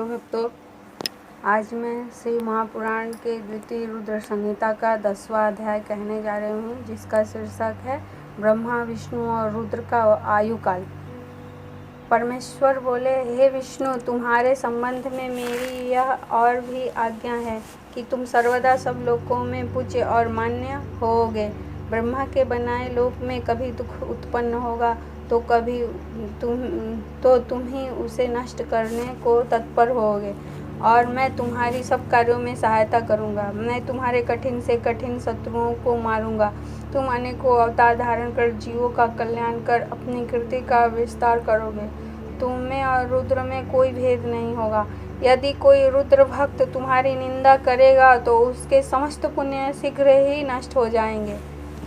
Hello भक्तों, आज मैं श्री महापुराण के द्वितीय रुद्र संहिता का 10वां अध्याय कहने जा रही हूँ, जिसका शीर्षक है ब्रह्मा, विष्णु और रुद्र का आयु काल। परमेश्वर बोले, हे विष्णु, तुम्हारे संबंध में मेरी यह और भी आज्ञा है कि तुम सर्वदा सब लोकों में पूज्य और मान्य होगे। ब्रह्मा के बनाए लोक में कभी दुख उत्पन्न होगा तो तुम ही उसे नष्ट करने को तत्पर होगे, और मैं तुम्हारी सब कार्यों में सहायता करूंगा। मैं तुम्हारे कठिन से कठिन शत्रुओं को मारूंगा। तुम अनेकों अवतार धारण कर जीवों का कल्याण कर अपनी कीर्ति का विस्तार करोगे। तुम में और रुद्र में कोई भेद नहीं होगा। यदि कोई रुद्र भक्त तुम्हारी निंदा करेगा तो उसके समस्त पुण्य शीघ्र ही नष्ट हो जाएंगे।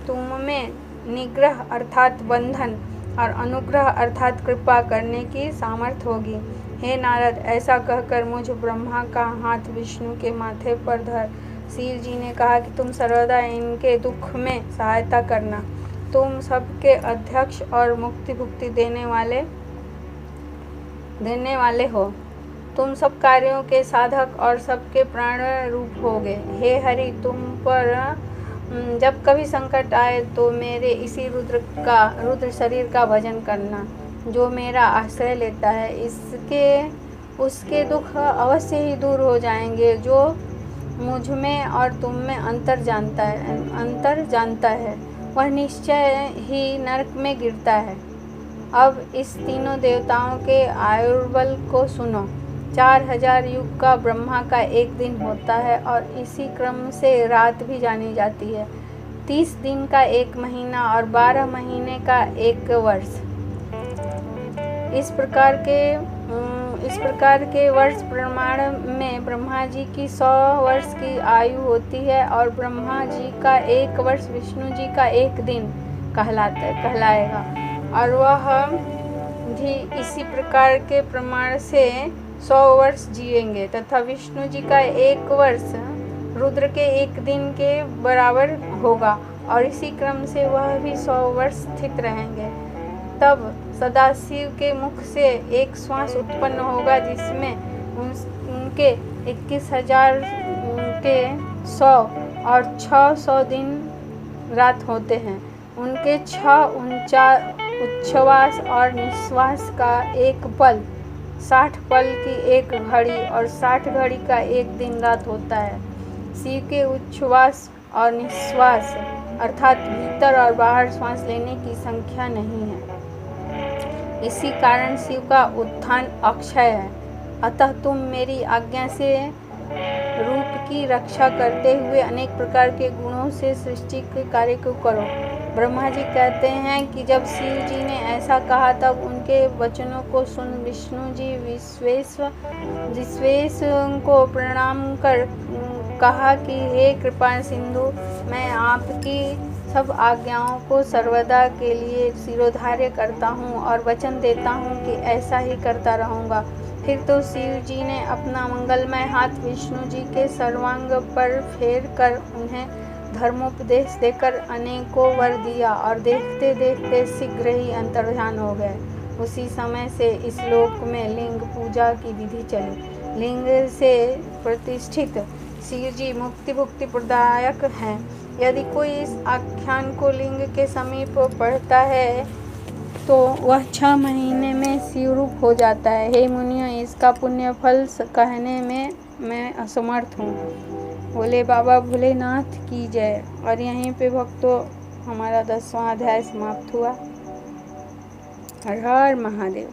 तुम में निग्रह अर्थात बंधन और अनुग्रह अर्थात कृपा करने की सामर्थ्य होगी। हे नारद, ऐसा कहकर मुझ ब्रह्मा का हाथ विष्णु के माथे पर धर शिव जी ने कहा कि तुम सर्वदा इनके दुख में सहायता करना। तुम सबके अध्यक्ष और मुक्ति भुक्ति देने वाले हो। तुम सब कार्यों के साधक और सबके प्राण रूप होगे। हे हरि, तुम पर जब कभी संकट आए तो मेरे इसी रुद्र शरीर का भजन करना, जो मेरा आश्रय लेता है। उसके दुख अवश्य ही दूर हो जाएंगे। जो मुझ में और तुम में अंतर जानता है वह निश्चय ही नरक में गिरता है। अब इस तीनों देवताओं के आयुर्बल को सुनो। 4000 युग का ब्रह्मा का एक दिन होता है और इसी क्रम से रात भी जानी जाती है। 30 दिन का एक महीना और 12 महीने का एक वर्ष। इस प्रकार के वर्ष प्रमाण में ब्रह्मा जी की 100 वर्ष की आयु होती है, और ब्रह्मा जी का एक वर्ष विष्णु जी का एक दिन कहलाएगा, और वह भी इसी प्रकार के प्रमाण से 100 वर्ष जिएंगे, तथा विष्णु जी का एक वर्ष रुद्र के एक दिन के बराबर होगा, और इसी क्रम से वह भी 100 वर्ष स्थित रहेंगे। तब सदाशिव के मुख से एक श्वास उत्पन्न होगा, जिसमें उनके 21,000 के 100 और 600 दिन रात होते हैं। उनके 6 उच्छ्वास और निश्वास का एक पल, 60 पल की एक घड़ी और 60 घड़ी का एक दिन रात होता है। शिव के उच्छ्वास और निश्वास अर्थात भीतर और बाहर श्वास लेने की संख्या नहीं है। इसी कारण शिव का उत्थान अक्षय है। अतः तुम मेरी आज्ञा से रूप की रक्षा करते हुए अनेक प्रकार के गुणों से सृष्टि के कार्य को करो। ब्रह्मा जी कहते हैं कि जब शिव जी ने ऐसा कहा तब उनके वचनों को सुन विष्णु जी विश्वेश को प्रणाम कर कहा कि हे कृपा सिंधु, मैं आपकी सब आज्ञाओं को सर्वदा के लिए शिरोधार्य करता हूँ और वचन देता हूँ कि ऐसा ही करता रहूँगा। फिर तो शिव जी ने अपना मंगलमय हाथ विष्णु जी के सर्वांग पर फेर कर उन्हें धर्मोपदेश देकर अनेकों वर दिया, और देखते देखते शीघ्र ही अंतर्ध्यान हो गए। उसी समय से इस लोक में लिंग पूजा की विधि चली। लिंग से प्रतिष्ठित शिव जी मुक्ति भुक्ति प्रदायक हैं। यदि कोई इस आख्यान को लिंग के समीप पढ़ता है तो वह 6 महीने में शिवरूप हो जाता है। हे मुनियों, इसका पुण्य फल कहने में मैं असमर्थ हूँ। बोले बाबा भोलेनाथ की जय। और यहीं पे भक्तों हमारा 10वां अध्याय समाप्त हुआ। हर हर महादेव।